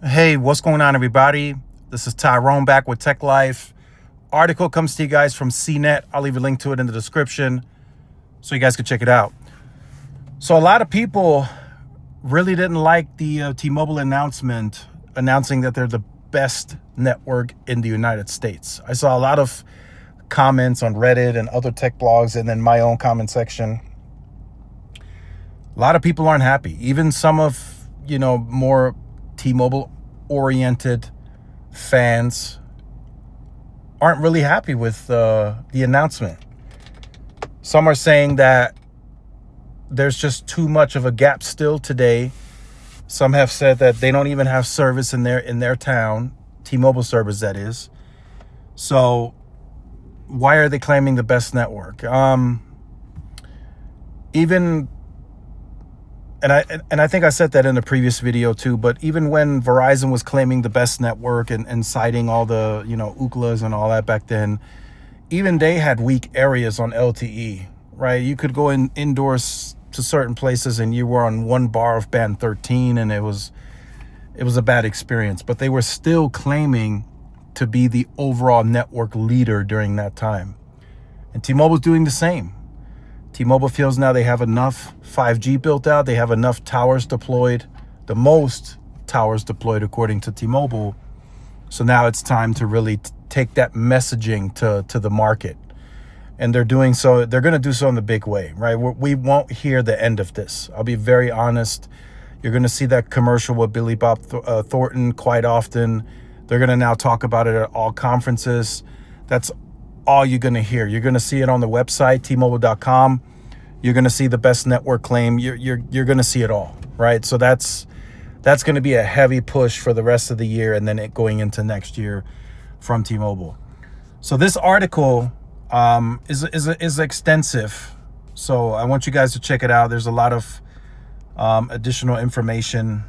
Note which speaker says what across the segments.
Speaker 1: Hey, what's going on, everybody? This is Tyrone back with Tech Life. Article comes to you guys from CNET. I'll leave a link to it in the description so you guys can check it out. So a lot of people really didn't like the T-Mobile announcement announcing that they're the best network in the United States. I saw a lot of comments on Reddit and other tech blogs, and then my own comment section. A lot of people aren't happy. Even some of, more T-Mobile oriented fans aren't really happy with the announcement. Some are saying that there's just too much of a gap still today. Some have said that they don't even have service in their town, T-Mobile service, that is. So why are they claiming the best network? And I think I said that in the previous video too, but even when Verizon was claiming the best network and citing all the, Ooklas and all that back then, even they had weak areas on LTE, right? You could go indoors to certain places and you were on one bar of band 13 and it was a bad experience, but they were still claiming to be the overall network leader during that time. And T-Mobile's doing the same. T-Mobile feels now they have enough 5G built out. They have enough towers deployed, the most towers deployed according to T-Mobile. So now it's time to really take that messaging to the market. And they're doing so. They're going to do so in the big way, right? We won't hear the end of this. I'll be very honest. You're going to see that commercial with Billy Bob Thornton quite often. They're going to now talk about it at all conferences. That's all you're going to hear. You're going to see it on the website, tmobile.com. You're going to see the best network claim. You're going to see it all, right? So that's going to be a heavy push for the rest of the year and then it going into next year from T-Mobile. So this article is extensive. So I want you guys to check it out. There's a lot of additional information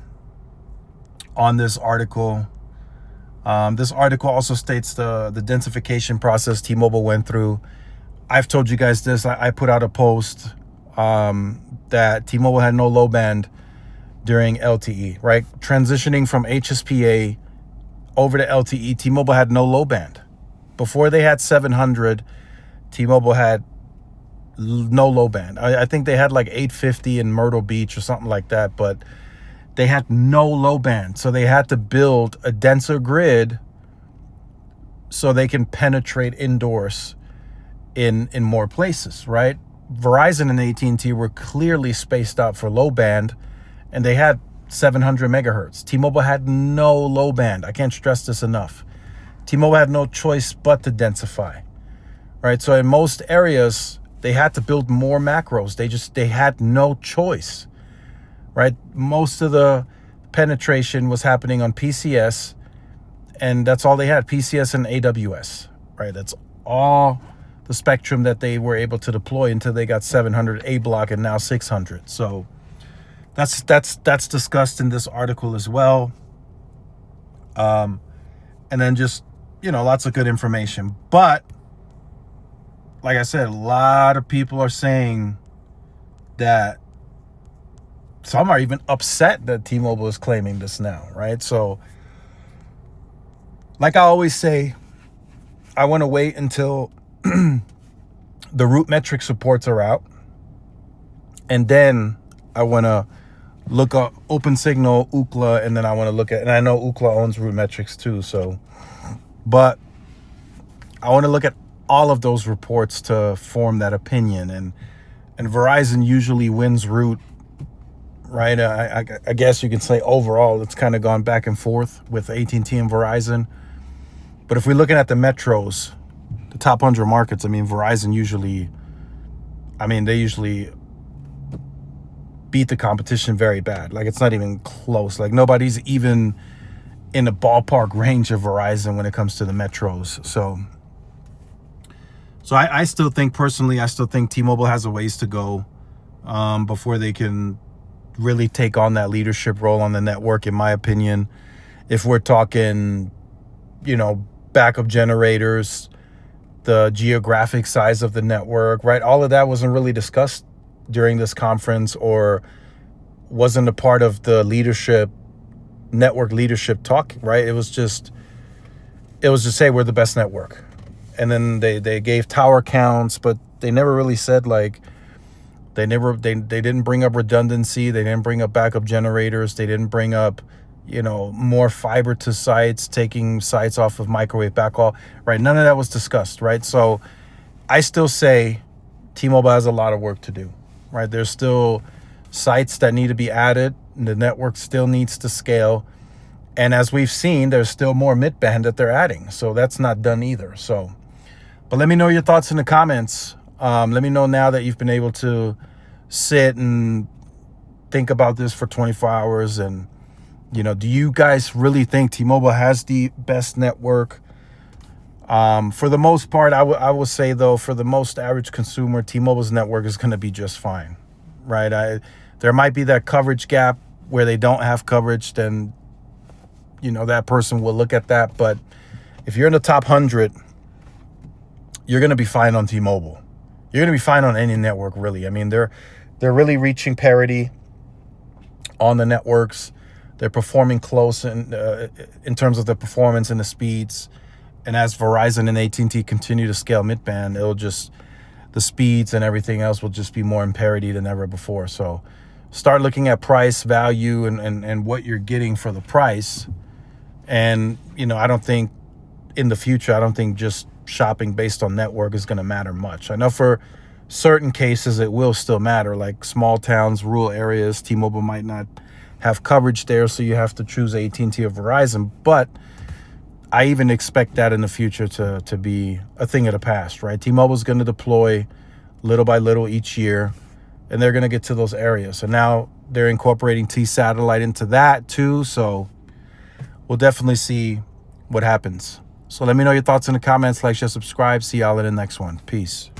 Speaker 1: on this article. This article also states the densification process T-Mobile went through. I've told you guys this. I put out a post that T-Mobile had no low band during LTE, right? Transitioning from HSPA over to LTE, T-Mobile had no low band. Before they had 700, T-Mobile had no low band. I think they had like 850 in Myrtle Beach or something like that, but they had no low band. So they had to build a denser grid so they can penetrate indoors in more places, right? Verizon and AT&T were clearly spaced out for low band, and they had 700 megahertz. T-Mobile had no low band. I can't stress this enough. T-Mobile had no choice but to densify, right? So in most areas, they had to build more macros. They had no choice, right? Most of the penetration was happening on PCS, and that's all they had, PCS and AWS, right? That's all the spectrum that they were able to deploy until they got 700 A block and now 600. So that's discussed in this article as well. And then just, lots of good information. But like I said, a lot of people are saying that some are even upset that T-Mobile is claiming this now, right? So like I always say, I want to wait until the root metric supports are out. And then I want to look up OpenSignal, Ookla, and then I want to look at, and I know Ookla owns root metrics too. So, but I want to look at all of those reports to form that opinion. And Verizon usually wins root, right? I guess you can say overall, it's kind of gone back and forth with AT&T and Verizon. But if we're looking at the metros, the top 100 markets, Verizon usually beat the competition very bad. Like, it's not even close. Like, nobody's even in the ballpark range of Verizon when it comes to the metros. So I still think, personally, T-Mobile has a ways to go before they can really take on that leadership role on the network, in my opinion. If we're talking, backup generators, the geographic size of the network, right? All of that wasn't really discussed during this conference or wasn't a part of the leadership network leadership talk, right? It was just say we're the best network. And then they gave tower counts, but they never really said, like, they didn't bring up redundancy. They didn't bring up backup generators. They didn't bring up, more fiber to sites, taking sites off of microwave backhaul, right? None of that was discussed, right? So I still say T-Mobile has a lot of work to do, right? There's still sites that need to be added. The network still needs to scale. And as we've seen, there's still more mid-band that they're adding. So that's not done either. So, but let me know your thoughts in the comments. Let me know now that you've been able to sit and think about this for 24 hours. And, do you guys really think T-Mobile has the best network? For the most part, I will say, though, for the most average consumer, T-Mobile's network is going to be just fine, right? There might be that coverage gap where they don't have coverage, then, that person will look at that. But if you're in the top 100, you're going to be fine on T-Mobile. You're going to be fine on any network, really. I mean, they're really reaching parity on the networks. They're performing close in terms of the performance and the speeds. And as Verizon and AT&T continue to scale mid-band, the speeds and everything else will just be more in parity than ever before. So start looking at price, value, and what you're getting for the price. And, I don't think in the future, I don't think just shopping based on network is going to matter much. I know for certain cases it will still matter, like small towns, rural areas. T-Mobile might not have coverage there, so you have to choose AT&T or Verizon. But I even expect that in the future to be a thing of the past, right? T-Mobile is going to deploy little by little each year, and they're going to get to those areas. So now they're incorporating T-Satellite into that too. So we'll definitely see what happens. So let me know your thoughts in the comments. Like, share, subscribe. See y'all in the next one. Peace.